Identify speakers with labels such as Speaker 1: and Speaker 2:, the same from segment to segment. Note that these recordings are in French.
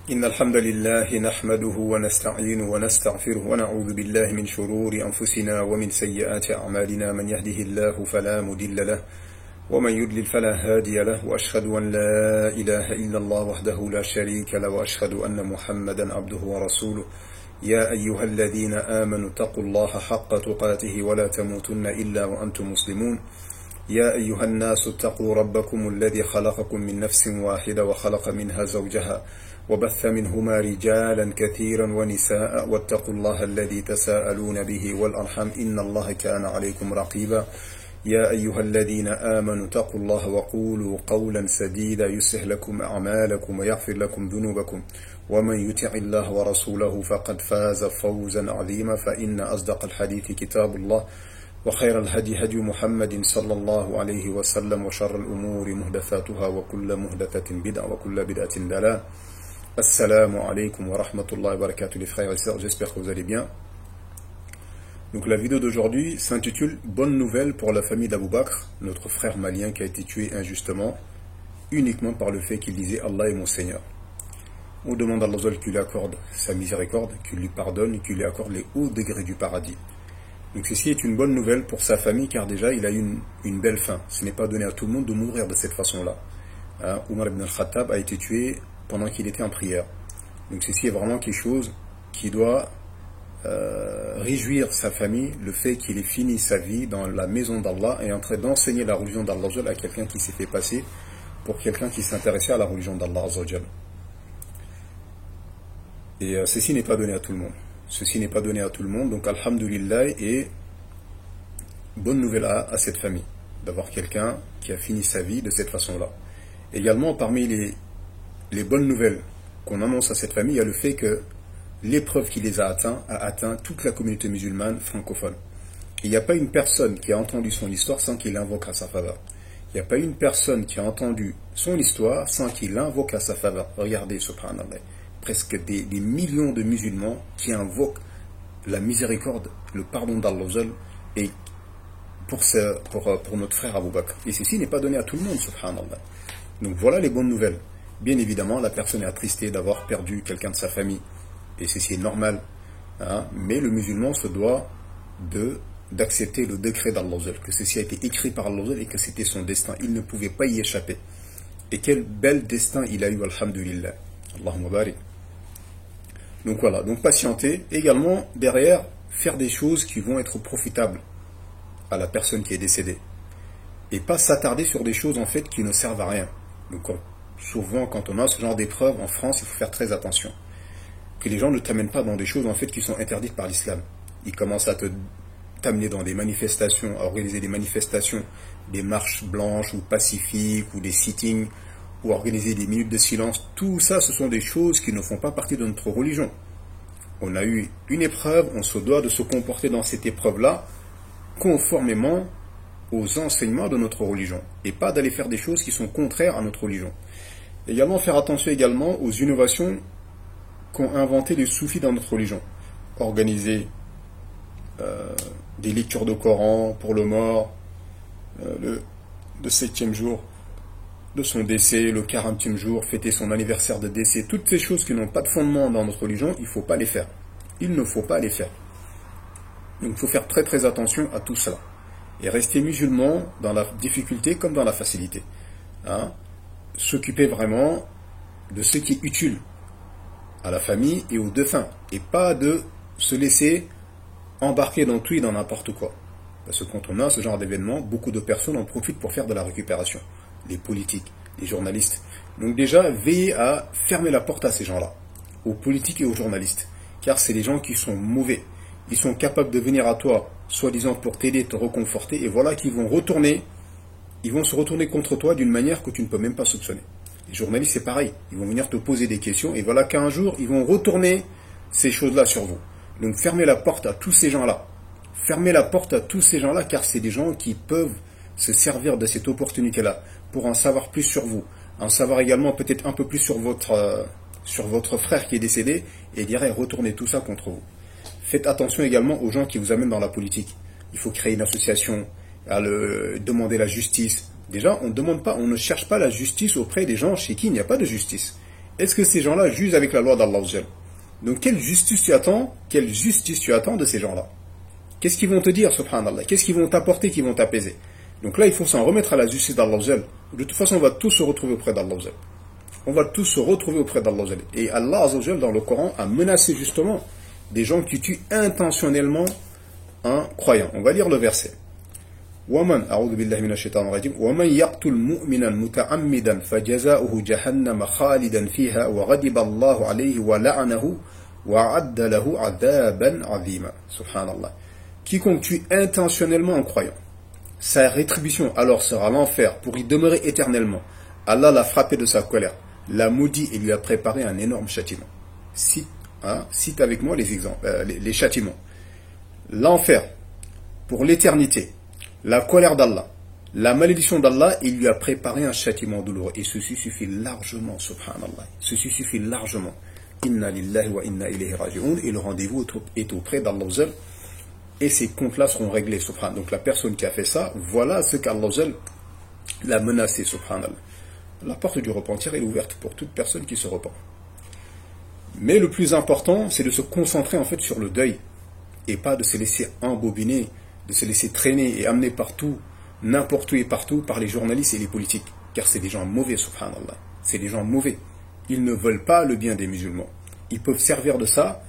Speaker 1: إن الحمد لله نحمده ونستعينه ونستغفره ونعوذ بالله من شرور أنفسنا ومن سيئات أعمالنا من يهده الله فلا مضل له ومن يضلل فلا هادي له وأشهد أن لا إله إلا الله وحده لا شريك له وأشهد أن محمدا عبده ورسوله يا أيها الذين آمنوا اتقوا الله حق تقاته ولا تموتن إلا وأنتم مسلمون يا أيها الناس اتقوا ربكم الذي خلقكم من نفس واحدة وخلق منها زوجها وبث منهما رجالا كثيرا ونساء واتقوا الله الذي تساءلون به والأرحم إن الله كان عليكم رقيبا يا أيها الذين آمنوا اتقوا الله وقولوا قولا سديدا يصلح لكم أعمالكم ويغفر لكم ذنوبكم ومن يطع الله ورسوله فقد فاز فوزا عظيما فإن أصدق الحديث كتاب الله وخير الهدي هدي محمد صلى الله عليه وسلم وشر الأمور محدثاتها وكل محدثة بدعة وكل بدعة ضلالة. Assalamu alaikum wa rahmatullahi wa barakatuh les frères et sœurs, j'espère que vous allez bien. Donc la vidéo d'aujourd'hui s'intitule Bonne nouvelle pour la famille d'Abou Bakr, notre frère malien qui a été tué injustement, uniquement par le fait qu'il disait Allah est mon Seigneur. On demande à Allah qu'il lui accorde sa miséricorde, qu'il lui pardonne, qu'il lui accorde les hauts degrés du paradis. Donc ceci est une bonne nouvelle pour sa famille car déjà il a eu une belle fin. Ce n'est pas donné à tout le monde de mourir de cette façon-là. Omar ibn al-Khattab a été tué pendant qu'il était en prière. Donc ceci est vraiment quelque chose qui doit réjouir sa famille, le fait qu'il ait fini sa vie dans la maison d'Allah et en train d'enseigner la religion d'Allah à quelqu'un qui s'est fait passer pour quelqu'un qui s'intéressait à la religion d'Allah. Et ceci n'est pas donné à tout le monde. Ceci n'est pas donné à tout le monde, donc alhamdulillah, et bonne nouvelle à cette famille, d'avoir quelqu'un qui a fini sa vie de cette façon-là. Également, parmi les bonnes nouvelles qu'on annonce à cette famille, il y a le fait que l'épreuve qui les a atteint toute la communauté musulmane francophone. Il n'y a pas une personne qui a entendu son histoire sans qu'il l'invoque à sa faveur. Il n'y a pas une personne qui a entendu son histoire sans qu'il l'invoque à sa faveur. Regardez, subhanallah, presque des millions de musulmans qui invoquent la miséricorde, le pardon d'Allah et pour notre frère Abou Bakr. Et ceci n'est pas donné à tout le monde, subhanallah. Donc voilà les bonnes nouvelles. Bien évidemment, la personne est attristée d'avoir perdu quelqu'un de sa famille, et ceci est normal, mais le musulman se doit d'accepter le décret d'Allah, que ceci a été écrit par Allah et que c'était son destin, il ne pouvait pas y échapper. Et quel bel destin il a eu, alhamdulillah. Allahumma barik. Donc voilà, donc patienter, également derrière, faire des choses qui vont être profitables à la personne qui est décédée, et pas s'attarder sur des choses en fait qui ne servent à rien. Donc souvent, quand on a ce genre d'épreuve en France, il faut faire très attention. Que les gens ne t'amènent pas dans des choses en fait qui sont interdites par l'islam. Ils commencent à t'amener dans des manifestations, à organiser des manifestations, des marches blanches ou pacifiques, ou des sittings, ou organiser des minutes de silence. Tout ça, ce sont des choses qui ne font pas partie de notre religion. On a eu une épreuve, on se doit de se comporter dans cette épreuve-là conformément aux enseignements de notre religion, et pas d'aller faire des choses qui sont contraires à notre religion. Également faire attention également aux innovations qu'ont inventé les soufis dans notre religion. Organiser des lectures de Coran pour le mort, le 7e jour de son décès, le 40e jour, fêter son anniversaire de décès, toutes ces choses qui n'ont pas de fondement dans notre religion, il ne faut pas les faire. Il ne faut pas les faire. Donc il faut faire très très attention à tout cela. Et rester musulman dans la difficulté comme dans la facilité. S'occuper vraiment de ce qui est utile à la famille et aux défunts, et pas de se laisser embarquer dans tout et dans n'importe quoi. Parce que quand on a ce genre d'événement, beaucoup de personnes en profitent pour faire de la récupération. Les politiques, les journalistes. Donc déjà, veillez à fermer la porte à ces gens-là, aux politiques et aux journalistes, car c'est des gens qui sont mauvais. Ils sont capables de venir à toi, soi-disant pour t'aider, te reconforter, et voilà qu'ils vont se retourner contre toi d'une manière que tu ne peux même pas soupçonner. Les journalistes, c'est pareil. Ils vont venir te poser des questions, et voilà qu'un jour, ils vont retourner ces choses-là sur vous. Donc fermez la porte à tous ces gens-là. Fermez la porte à tous ces gens-là, car c'est des gens qui peuvent se servir de cette opportunité-là pour en savoir plus sur vous, en savoir également peut-être un peu plus sur votre frère qui est décédé, et derrière retourner tout ça contre vous. Faites attention également aux gens qui vous amènent dans la politique. Il faut créer une association, demander la justice. Déjà, on ne cherche pas la justice auprès des gens chez qui il n'y a pas de justice. est-ce que ces gens-là jugent avec la loi d'Allah? Donc quelle justice tu attends de ces gens-là? Qu'est-ce qu'ils vont te dire, subhanallah? Qu'est-ce qu'ils vont t'apporter, qui vont t'apaiser? Donc là, il faut s'en remettre à la justice d'Allah. De toute façon, on va tous se retrouver auprès d'Allah. On va tous se retrouver auprès d'Allah. Et Allah, dans le Coran, a menacé justement des gens qui tuent intentionnellement un croyant. On va lire le verset. ومن أعوذ بالله من الشيطان الرجيم ومن يقتل مؤمنا متعمدا فجزاؤه جهنم خالدا فيها وغضب الله عليه ولعنه وأعد له عذابا عظيما. Subhanallah. Quiconque tue intentionnellement un croyant, sa rétribution alors sera l'enfer pour y demeurer éternellement. Allah l'a frappé de sa colère, l'a maudit et lui a préparé un énorme châtiment. Cite avec moi les exemples, les châtiments. L'enfer pour l'éternité, la colère d'Allah, la malédiction d'Allah, il lui a préparé un châtiment douloureux. Et ceci suffit largement, subhanallah. Ceci suffit largement. Inna lillahi wa inna ilayhi raji'un. Et le rendez-vous est auprès d'Allah. Et ces comptes-là seront réglés, subhanallah. Donc la personne qui a fait ça, voilà ce qu'Allah l'a menacé, subhanallah. La porte du repentir est ouverte pour toute personne qui se repent. Mais le plus important, c'est de se concentrer en fait sur le deuil. Et pas de se laisser embobiner, de se laisser traîner et amener partout, n'importe où et partout, par les journalistes et les politiques. Car c'est des gens mauvais, subhanallah. C'est des gens mauvais. Ils ne veulent pas le bien des musulmans. Ils peuvent servir de ça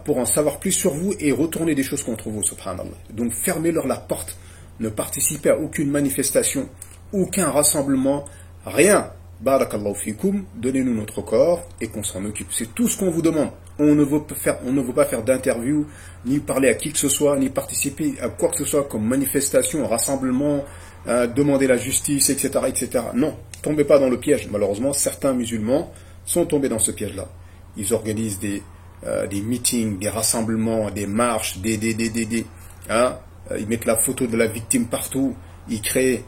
Speaker 1: pour en savoir plus sur vous et retourner des choses contre vous, subhanallah. Donc fermez-leur la porte. Ne participez à aucune manifestation, aucun rassemblement, rien. Barakallahu fikum, donnez-nous notre corps et qu'on s'en occupe. C'est tout ce qu'on vous demande. On ne veut pas faire d'interview, ni parler à qui que ce soit, ni participer à quoi que ce soit comme manifestation, rassemblement, demander la justice, etc., etc. Non, tombez pas dans le piège. Malheureusement, certains musulmans sont tombés dans ce piège-là. Ils organisent des meetings, des rassemblements, des marches, ils mettent la photo de la victime partout, ils créent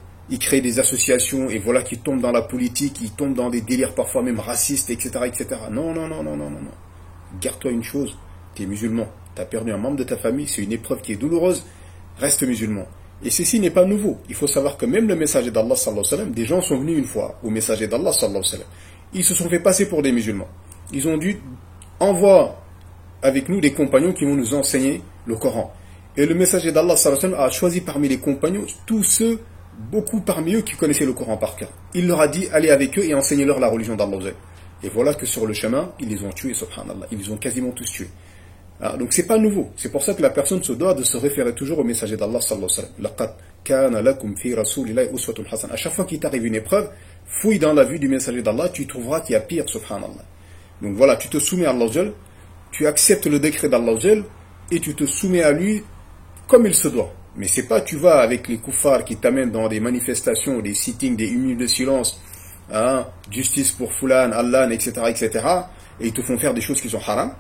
Speaker 1: des associations et voilà qu'ils tombent dans la politique, ils tombent dans des délires parfois même racistes, etc., etc. Non. Garde-toi une chose, tu es musulman, tu as perdu un membre de ta famille, c'est une épreuve qui est douloureuse, reste musulman. Et ceci n'est pas nouveau. Il faut savoir que même le messager d'Allah, sallallahu alayhi wa sallam, des gens sont venus une fois au messager d'Allah, sallallahu alayhi wa sallam. Ils se sont fait passer pour des musulmans. Ils ont dit, envoie avec nous des compagnons qui vont nous enseigner le Coran. Et le messager d'Allah, sallallahu alayhi wa sallam, a choisi parmi les compagnons tous ceux, beaucoup parmi eux qui connaissaient le Coran par cœur. Il leur a dit, allez avec eux et enseignez-leur la religion d'Allah. Et voilà que sur le chemin, ils les ont tués, subhanallah. Ils les ont quasiment tous tués. Donc c'est pas nouveau. C'est pour ça que la personne se doit de se référer toujours au messager d'Allah, sallallahu alayhi wa sallam. Laqad kana lakum fi rasulillahi uswatun hasana. À chaque fois qu'il t'arrive une épreuve, fouille dans la vie du messager d'Allah, tu trouveras qu'il y a pire, subhanallah. Donc voilà, tu te soumets à Allah, tu acceptes le décret d'Allah et tu te soumets à lui comme il se doit. Mais c'est pas tu vas avec les koufars qui t'amènent dans des manifestations, des sittings, des 1 minute de silence, justice pour Fulan, Allah, etc., etc., et ils te font faire des choses qui sont haram,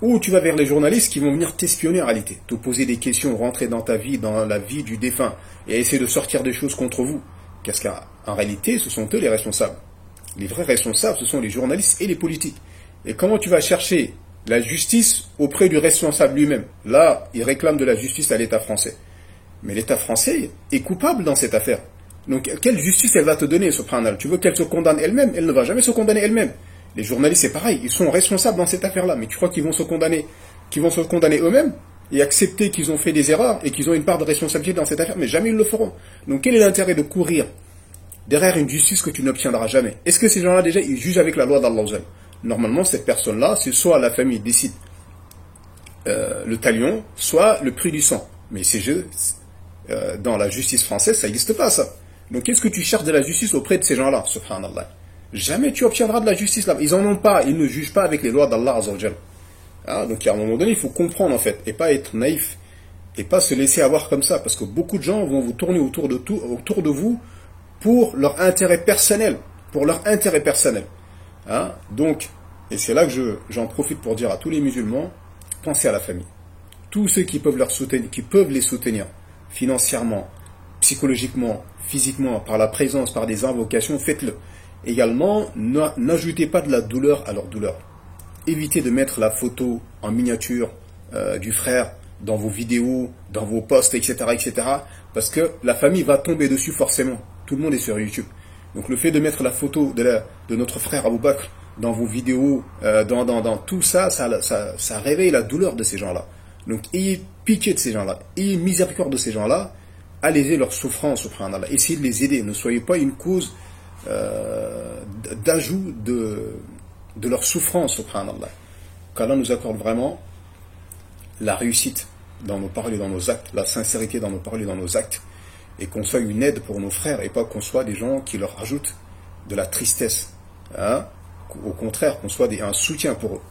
Speaker 1: ou tu vas vers les journalistes qui vont venir t'espionner en réalité, te poser des questions, rentrer dans ta vie, dans la vie du défunt, et essayer de sortir des choses contre vous. Parce qu'en réalité, ce sont eux les responsables. Les vrais responsables, ce sont les journalistes et les politiques. Et comment tu vas chercher la justice auprès du responsable lui-même? Là, il réclame de la justice à l'État français. Mais l'État français est coupable dans cette affaire. Donc, quelle justice elle va te donner, subhanallah? Tu veux qu'elle se condamne elle-même? Elle ne va jamais se condamner elle-même. Les journalistes, c'est pareil, ils sont responsables dans cette affaire-là. Mais tu crois qu'ils vont se condamner eux-mêmes et accepter qu'ils ont fait des erreurs et qu'ils ont une part de responsabilité dans cette affaire? Mais jamais ils le feront. Donc, quel est l'intérêt de courir derrière une justice que tu n'obtiendras jamais? Est-ce que ces gens-là, déjà, ils jugent avec la loi d'Allah? Normalement, cette personne-là, c'est soit la famille décide le talion, soit le prix du sang. Mais ces jeux, dans la justice française, ça n'existe pas, ça. Donc, qu'est-ce que tu cherches de la justice auprès de ces gens-là, subhanallah? Jamais tu obtiendras de la justice là. Ils en ont pas, ils ne jugent pas avec les lois d'Allah Azzawajal. Donc, à un moment donné, il faut comprendre, en fait, et pas être naïf, et pas se laisser avoir comme ça, parce que beaucoup de gens vont vous tourner autour de vous, pour leur intérêt personnel. Donc, et c'est là que j'en profite pour dire à tous les musulmans, pensez à la famille. Tous ceux qui peuvent les soutenir financièrement, psychologiquement, physiquement, par la présence, par des invocations, faites-le. Également, n'ajoutez pas de la douleur à leur douleur. Évitez de mettre la photo en miniature du frère dans vos vidéos, dans vos posts, etc., etc., parce que la famille va tomber dessus forcément. Tout le monde est sur YouTube. Donc le fait de mettre la photo de notre frère Abu Bakr dans vos vidéos, dans tout ça, ça réveille la douleur de ces gens-là. Donc ayez pitié de ces gens-là, ayez miséricorde de ces gens-là, allégez leur souffrance, subhanallah, essayez de les aider, ne soyez pas une cause d'ajout de leur souffrance, subhanallah. Qu'Allah nous accorde vraiment la réussite dans nos paroles et dans nos actes, la sincérité dans nos paroles et dans nos actes, et qu'on soit une aide pour nos frères et pas qu'on soit des gens qui leur ajoutent de la tristesse. Hein? Au contraire, qu'on soit un soutien pour eux.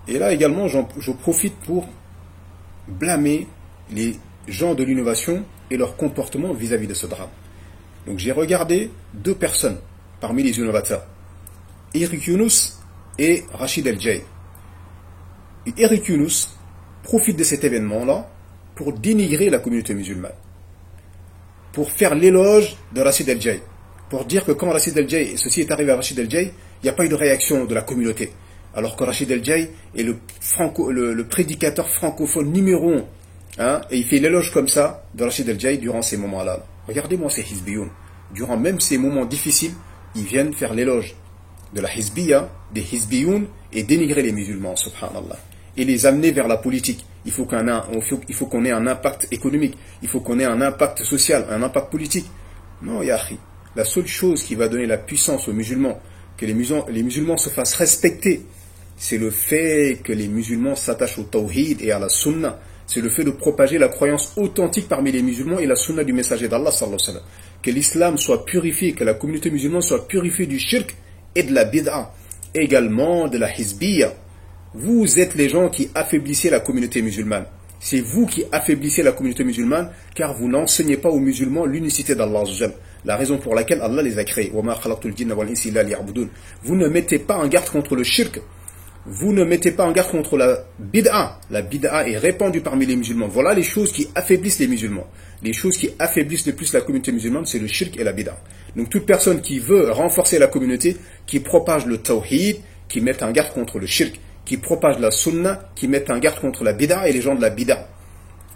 Speaker 1: Et là également, je profite pour blâmer les gens de l'innovation et leur comportement vis-à-vis de ce drame. Donc j'ai regardé 2 personnes parmi les innovateurs, Eric Yunus et Rachid El-Jay. Eric Yunus profite de cet événement-là pour dénigrer la communauté musulmane, pour faire l'éloge de Rachid El-Jay, pour dire que quand Rachid El-Jay, ceci est arrivé à Rachid El-Jay, il n'y a pas eu de réaction de la communauté, alors que Rachid El-Jay est le prédicateur francophone numéro 1, hein, et il fait l'éloge comme ça de Rachid El-Jay durant ces moments-là. Regardez-moi ces Hizbiyoun, durant même ces moments difficiles, ils viennent faire l'éloge de la Hizbiya, des Hizbiyoun, et dénigrer les musulmans, subhanallah, et les amener vers la politique. Il faut qu'on ait un impact économique, il faut qu'on ait un impact social, un impact politique. Non, Yahi, la seule chose qui va donner la puissance aux musulmans, que les musulmans se fassent respecter, c'est le fait que les musulmans s'attachent au tawhid et à la sunna. C'est le fait de propager la croyance authentique parmi les musulmans et la sunna du messager d'Allah sallallahu alayhi wa sallam. Que l'islam soit purifié, que la communauté musulmane soit purifiée du shirk et de la bid'a, également de la hizbiya. Vous êtes les gens qui affaiblissez la communauté musulmane. C'est vous qui affaiblissez la communauté musulmane, car vous n'enseignez pas aux musulmans l'unicité d'Allah. La raison pour laquelle Allah les a créés. Vous ne mettez pas en garde contre le shirk. Vous ne mettez pas en garde contre la bid'a. La bid'a est répandue parmi les musulmans. Voilà les choses qui affaiblissent les musulmans. Les choses qui affaiblissent le plus la communauté musulmane, c'est le shirk et la bid'a. Donc toute personne qui veut renforcer la communauté, qui propage le tawhid, qui met en garde contre le shirk, qui propage la sunna, qui met en garde contre la bid'a et les gens de la bid'a.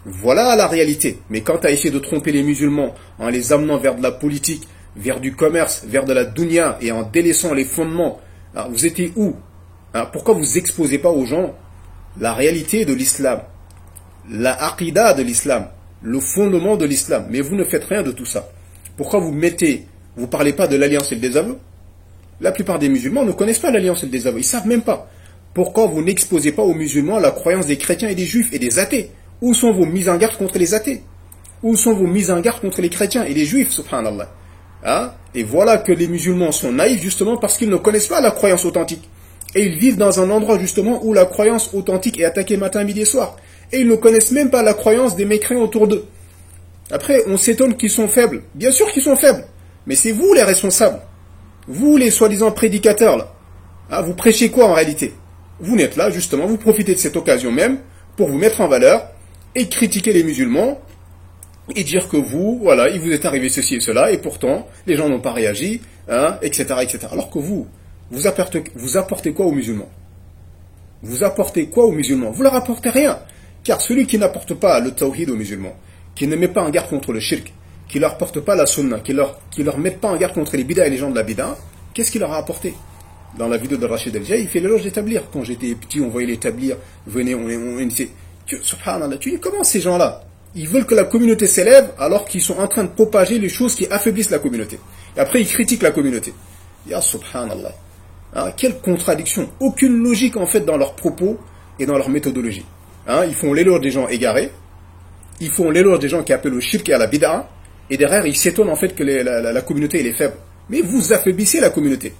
Speaker 1: Voilà la réalité. Mais quant à essayer de tromper les musulmans en les amenant vers de la politique, vers du commerce, vers de la dunya et en délaissant les fondements, alors vous étiez où? Pourquoi vous exposez pas aux gens la réalité de l'islam, la aqida de l'islam, le fondement de l'islam? Mais vous ne faites rien de tout ça. Pourquoi vous parlez pas de l'alliance et le désaveu? La plupart des musulmans ne connaissent pas l'alliance et le désaveu, ils savent même pas. Pourquoi vous n'exposez pas aux musulmans la croyance des chrétiens et des juifs et des athées? Où sont vos mises en garde contre les athées? Où sont vos mises en garde contre les chrétiens et les juifs, subhanallah? Et voilà que les musulmans sont naïfs justement parce qu'ils ne connaissent pas la croyance authentique. Et ils vivent dans un endroit justement où la croyance authentique est attaquée matin, midi et soir. Et ils ne connaissent même pas la croyance des mécréants autour d'eux. Après, on s'étonne qu'ils sont faibles. Bien sûr qu'ils sont faibles. Mais c'est vous les responsables. Vous les soi-disant prédicateurs là. Vous prêchez quoi en réalité? Vous n'êtes là justement, vous profitez de cette occasion même pour vous mettre en valeur et critiquer les musulmans et dire que vous, voilà, il vous est arrivé ceci et cela et pourtant les gens n'ont pas réagi, etc., etc. Alors que vous apportez quoi aux musulmans? Vous apportez quoi aux musulmans? Vous leur apportez rien. Car celui qui n'apporte pas le tawhid aux musulmans, qui ne met pas en garde contre le shirk, qui ne leur porte pas la sunna, qui leur met pas en garde contre les bid'a et les gens de la bid'a, qu'est-ce qu'il leur a apporté? Dans la vidéo de Rachid El-Jay, il fait l'éloge d'établir. Quand j'étais petit, on voyait l'établir. Venez, subhanallah, tu dis comment ces gens-là? Ils veulent que la communauté s'élève alors qu'ils sont en train de propager les choses qui affaiblissent la communauté. Et après, ils critiquent la communauté. Ya subhanallah. Quelle contradiction. Aucune logique en fait dans leurs propos et dans leur méthodologie. Ils font l'éloge des gens égarés. Ils font l'éloge des gens qui appellent au shirk et à la bid'a. Et derrière, ils s'étonnent en fait que la communauté elle est faible. Mais vous affaiblissez la communauté.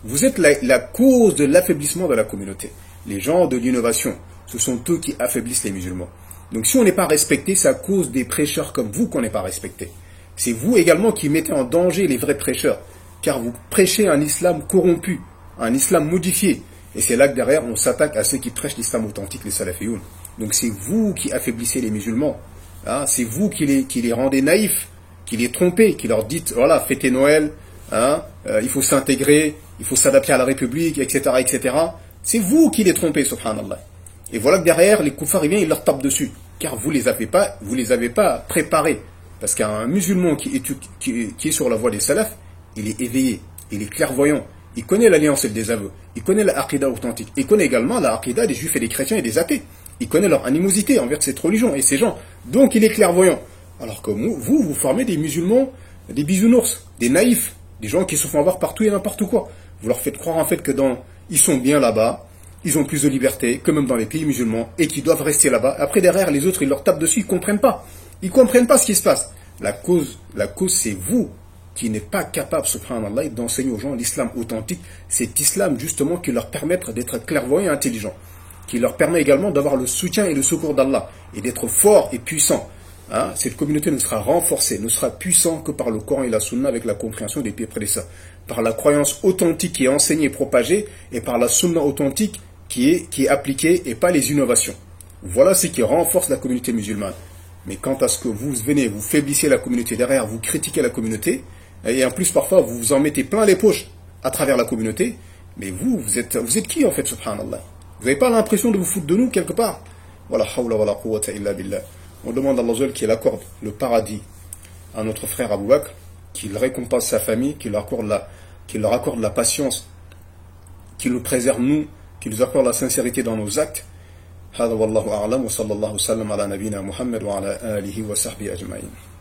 Speaker 1: Vous êtes la cause de l'affaiblissement de la communauté. Les gens de l'innovation, ce sont eux qui affaiblissent les musulmans. Donc si on n'est pas respecté, c'est à cause des prêcheurs comme vous qu'on n'est pas respecté. C'est vous également qui mettez en danger les vrais prêcheurs. Car vous prêchez un islam corrompu, un islam modifié. Et c'est là que derrière, on s'attaque à ceux qui prêchent l'islam authentique, les salafiyoun. Donc c'est vous qui affaiblissez les musulmans. C'est vous qui les rendez naïfs, qui les trompez, qui leur dites, voilà, fêtez Noël, il faut s'intégrer, il faut s'adapter à la République, etc., etc. C'est vous qui les trompez, subhanallah. Et voilà que derrière, les koufars, ils leur tapent dessus. Car vous les avez pas préparés. Parce qu'un musulman qui est sur la voie des salafs, il est éveillé, il est clairvoyant, il connaît l'alliance et le désaveu, il connaît la aqidah authentique, il connaît également la aqidah des juifs et des chrétiens et des athées, il connaît leur animosité envers cette religion et ces gens, donc il est clairvoyant. Alors que vous formez des musulmans, des bisounours, des naïfs, des gens qui se font avoir partout et n'importe quoi. Vous leur faites croire en fait que ils sont bien là-bas, ils ont plus de liberté que même dans les pays musulmans et qu'ils doivent rester là-bas. Après derrière les autres ils leur tapent dessus, ils comprennent pas. Ils comprennent pas ce qui se passe. La cause c'est vous qui n'êtes pas capable, subhanallah, d'enseigner aux gens l'islam authentique. Cet islam justement qui leur permet d'être clairvoyants et intelligents, qui leur permet également d'avoir le soutien et le secours d'Allah et d'être forts et puissants. Hein, cette communauté ne sera renforcée, ne sera puissante que par le Coran et la Sunna avec la compréhension des pieds prédécesseurs, par la croyance authentique qui est enseignée et propagée et par la Sunna authentique qui est appliquée et pas les innovations. Voilà ce qui renforce la communauté musulmane. Mais quant à ce que vous venez, vous faiblissez la communauté derrière, vous critiquez la communauté, et en plus parfois vous vous en mettez plein les poches à travers la communauté, mais vous êtes qui en fait, subhanallah? Vous n'avez pas l'impression de vous foutre de nous quelque part? Wala hawla wala quwwata illa billah. On demande à Allah qu'il accorde le paradis à notre frère Abou Bakr, qu'il récompense sa famille, qu'il leur accorde la patience, qu'il nous préserve nous, qu'il nous accorde la sincérité dans nos actes. هذا والله أعلم وصلى الله وسلم على نبينا محمد وعلى آله وصحبه أجمعين.